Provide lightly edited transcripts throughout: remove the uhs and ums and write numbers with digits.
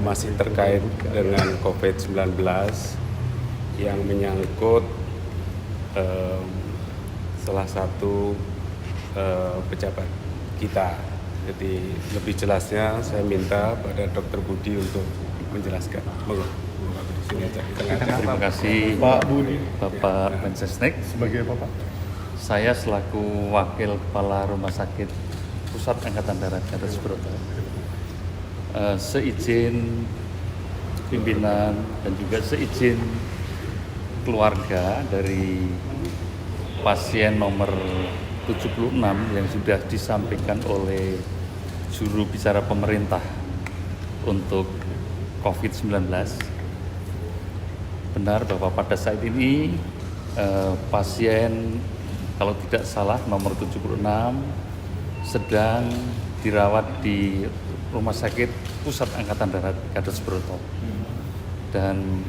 masih terkait dengan COVID-19 yang menyangkut salah satu pejabat kita. Jadi lebih jelasnya saya minta pada Dr. Budi untuk menjelaskan. Terima kasih Pak Budi, Bapak Mensesnek. Sebagai apa Pak? Saya selaku Wakil Kepala Rumah Sakit Pusat Angkatan Darat Gatot Subroto, seizin pimpinan dan juga seizin keluarga dari pasien nomor 76 yang sudah disampaikan oleh juru bicara pemerintah untuk COVID-19. Benar bahwa pada saat ini pasien kalau tidak salah nomor 76 sedang dirawat di Rumah Sakit Pusat Angkatan Darat Gatot Subroto dan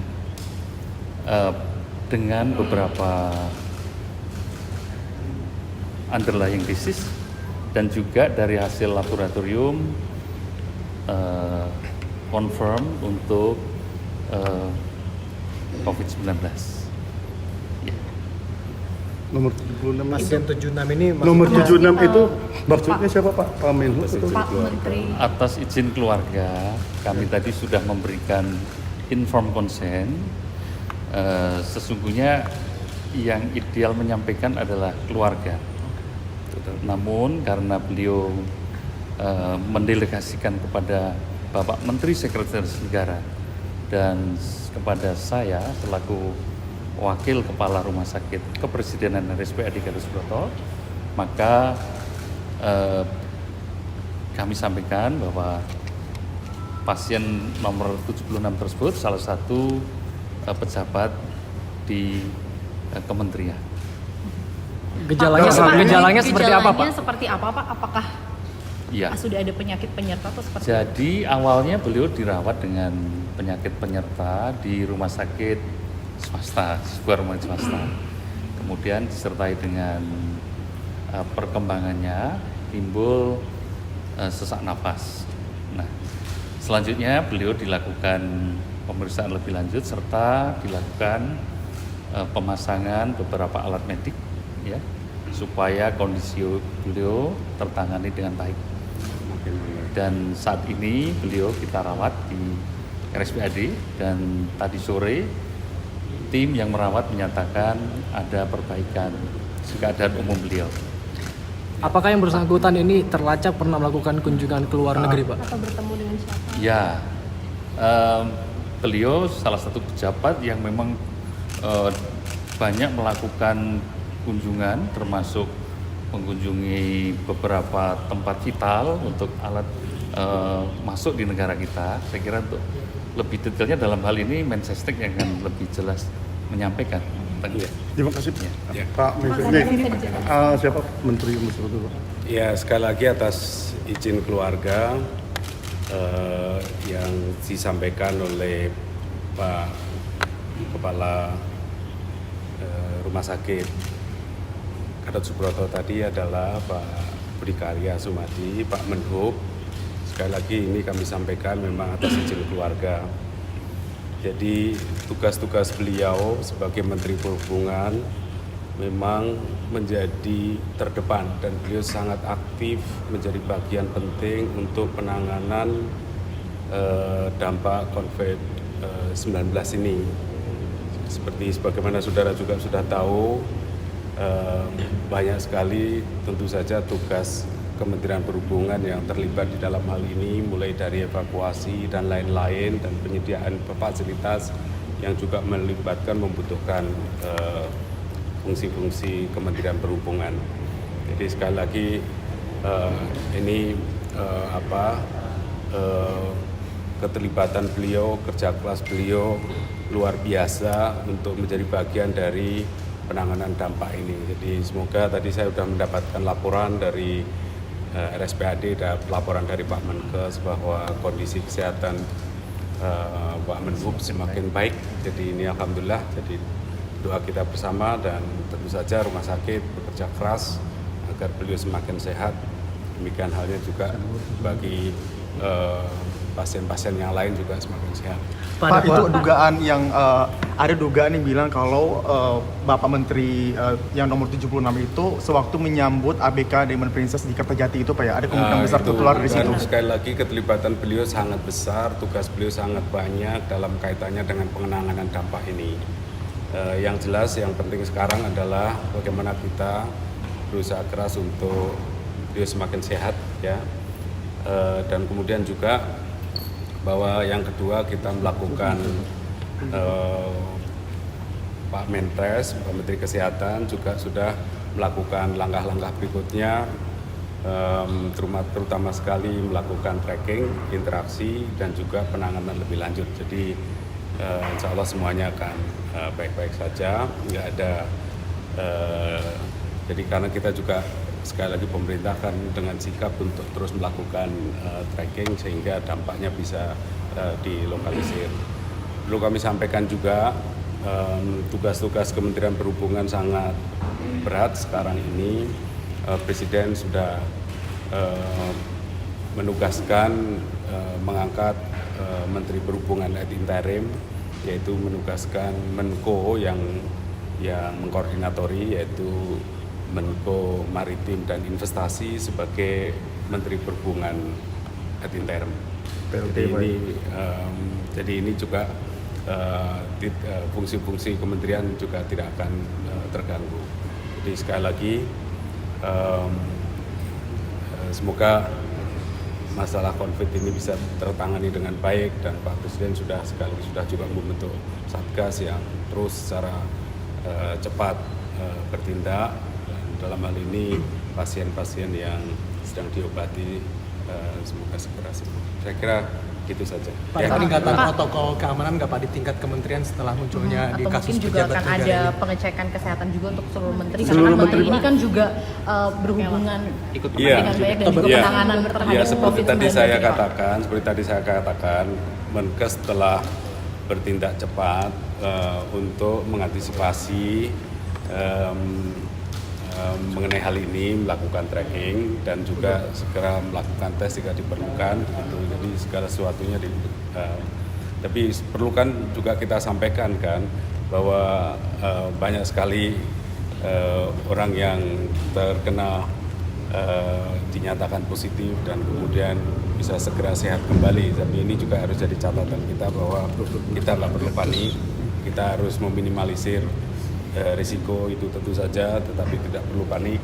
dengan beberapa underlying disease dan juga dari hasil laboratorium confirm untuk COVID-19. Nomor 76 Pasien 76 ini Nomor 76 itu maksudnya siapa Pak? Pak Menhub atau? Pak Menteri. Atas izin keluarga, kami tadi sudah memberikan informed consent. Sesungguhnya yang ideal menyampaikan adalah keluarga. Namun karena beliau mendelegasikan kepada Bapak Menteri Sekretaris Negara dan kepada saya selaku Wakil Kepala Rumah Sakit Kepresidenan RSPAD Gatot Subroto, maka kami sampaikan bahwa pasien nomor 76 tersebut salah satu pejabat di kementerian. gejalanya seperti apa Pak? Seperti apa Pak? Apakah Ya. sudah ada penyakit penyerta atau seperti apa? Jadi awalnya beliau dirawat dengan penyakit penyerta di rumah sakit swasta, sebuah rumah sakit swasta. Kemudian disertai dengan perkembangannya timbul sesak napas. Nah, selanjutnya beliau dilakukan pemeriksaan lebih lanjut serta dilakukan pemasangan beberapa alat medik ya supaya kondisi beliau tertangani dengan baik. Dan saat ini beliau kita rawat di RSPAD dan tadi sore tim yang merawat menyatakan ada perbaikan keadaan umum beliau. Apakah yang bersangkutan ini terlacak pernah melakukan kunjungan ke luar negeri Pak? Atau bertemu dengan siapa? Ya, beliau salah satu pejabat yang memang banyak melakukan kunjungan termasuk mengunjungi beberapa tempat vital untuk alat masuk di negara kita. Saya kira untuk lebih detailnya dalam hal ini Mensesnek yang akan lebih jelas menyampaikan. Terima kasih Ya. Pak Menhub. Siapa Menteri itu Pak? Ya, sekali lagi atas izin keluarga yang disampaikan oleh Pak Kepala Rumah Sakit Gatot Subroto tadi adalah Pak Budi Karya Sumadi, Pak Menhub. Sekali lagi ini kami sampaikan memang atas izin keluarga. Jadi tugas-tugas beliau sebagai Menteri Perhubungan memang menjadi terdepan dan beliau sangat aktif menjadi bagian penting untuk penanganan dampak COVID-19 ini. Seperti sebagaimana saudara juga sudah tahu, banyak sekali tentu saja tugas Kementerian Perhubungan yang terlibat di dalam hal ini, mulai dari evakuasi dan lain-lain dan penyediaan fasilitas yang juga membutuhkan fungsi-fungsi Kementerian Perhubungan. Jadi sekali lagi ini keterlibatan beliau, kerja keras beliau luar biasa untuk menjadi bagian dari penanganan dampak ini. Jadi semoga tadi saya sudah mendapatkan laporan dari RSPAD dan laporan dari Pak Menkes bahwa kondisi kesehatan Pak Menhub semakin baik. Jadi ini alhamdulillah, jadi doa kita bersama dan tentu saja rumah sakit bekerja keras agar beliau semakin sehat. Demikian halnya juga bagi pasien-pasien yang lain juga semakin sehat. Pak, itu dugaan yang ada dugaan yang bilang kalau Bapak Menteri yang nomor 76 itu sewaktu menyambut ABK Diamond Princess di Kertajati itu Pak ya, ada kemungkinan besar Itu tertular dari kan situ. sekali lagi keterlibatan beliau sangat besar, tugas beliau sangat banyak dalam kaitannya dengan pengenangan dampak ini. Yang jelas yang penting sekarang adalah bagaimana kita berusaha keras untuk beliau semakin sehat ya. Dan kemudian juga bahwa yang kedua kita melakukan Pak Menkes, Pak Menteri Kesehatan juga sudah melakukan langkah-langkah berikutnya, terutama sekali melakukan tracking, interaksi dan juga penanganan lebih lanjut. Jadi insya Allah semuanya akan baik-baik saja, nggak ada. Jadi karena kita juga sekali lagi pemerintah kan dengan sikap untuk terus melakukan tracking sehingga dampaknya bisa dilokalisir. Perlu kami sampaikan juga tugas-tugas Kementerian Perhubungan sangat berat sekarang ini. Presiden sudah menugaskan mengangkat Menteri Perhubungan ad interim, yaitu menugaskan Menko yang mengkoordinatori, yaitu Menko Maritim dan Investasi sebagai Menteri Perhubungan ad interim. Jadi ini juga fungsi-fungsi kementerian juga tidak akan terganggu. Jadi sekali lagi semoga masalah konflik ini bisa tertangani dengan baik, dan Pak Presiden sudah juga membentuk satgas yang terus secara cepat bertindak. Dalam hal ini pasien-pasien yang sedang diobati semoga segera sembuh. Saya kira itu saja. Pak, peningkatan protokol keamanan nggak Pak di tingkat kementerian setelah munculnya di atau kasus mungkin juga pejabat akan negara ada ini? pengecekan kesehatan juga untuk seluruh menteri Seluruh karena menteri, menteri ini Pak. kan juga berhubungan Iya. dengan banyak dan juga penanganan terhadap Ya, seperti COVID-19 tadi saya ini, Pak. katakan, Menkes telah bertindak cepat untuk mengantisipasi mengenai hal ini, melakukan tracking dan juga segera melakukan tes jika diperlukan. Gitu. Jadi segala sesuatunya tapi perlu kan juga kita sampaikan kan bahwa banyak sekali orang yang terkena dinyatakan positif dan kemudian bisa segera sehat kembali. Tapi ini juga harus jadi catatan kita bahwa kita nggak perlu panik, kita harus meminimalisir risiko itu tentu saja, tetapi tidak perlu panik.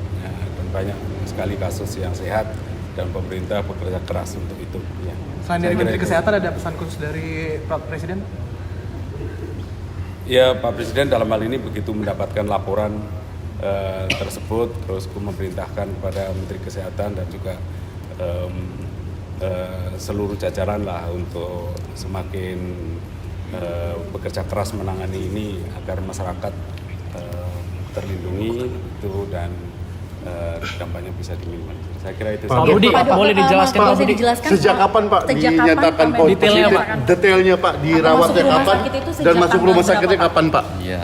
Dan banyak sekali kasus yang sehat dan pemerintah bekerja keras untuk itu. Ya. Selain dari Menteri Kesehatan ada pesan khusus dari Pak Presiden? Ya, Pak Presiden dalam hal ini begitu mendapatkan laporan tersebut, terus memerintahkan kepada Menteri Kesehatan dan juga seluruh jajaran lah untuk semakin bekerja keras menangani ini agar masyarakat terlindungi itu dan dampaknya bisa diminimalisir. Saya kira itu. Pak Budi, boleh dijelaskan Pak Budi? Sejak kapan Pak dinyatakan Detailnya, positif? Pak. Detailnya Pak, dirawatnya kapan dan masuk rumah sakitnya kapan Pak? Iya.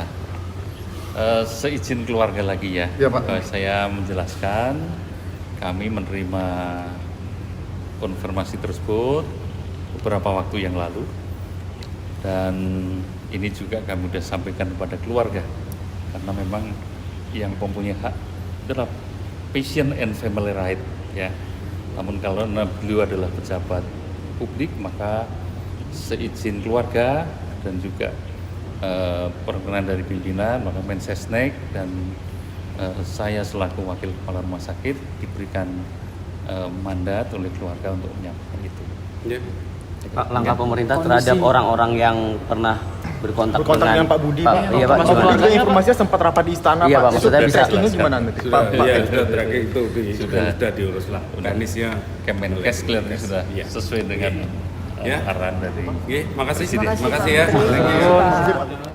Seizin keluarga lagi ya. Ya, Pak. Saya menjelaskan, kami menerima konfirmasi tersebut beberapa waktu yang lalu, dan ini juga kami sudah sampaikan kepada keluarga, karena memang yang mempunyai hak adalah patient and family right ya. Namun kalau beliau adalah pejabat publik, maka seizin keluarga dan juga perkenan dari pimpinan, maka Mensesnek dan saya selaku wakil kepala rumah sakit diberikan mandat oleh keluarga untuk menyampaikan itu. Ya. Pak, langkah pemerintah terhadap orang-orang yang pernah berkontak dengan Pak Budi, Pak. Iya, Pak. Pak Budi juga informasinya sempat rapat di istana, Iya, Pak. Itu Maksudnya bisa trackingnya gimana nanti? Sudah, Pak, ya, sudah tracking itu sudah diurus lah. Teknisnya Kemenkes kelihatannya sudah Iya. sesuai dengan Ya. arahan dari Oke, makasih. Presiden. Makasih ya. Thank you.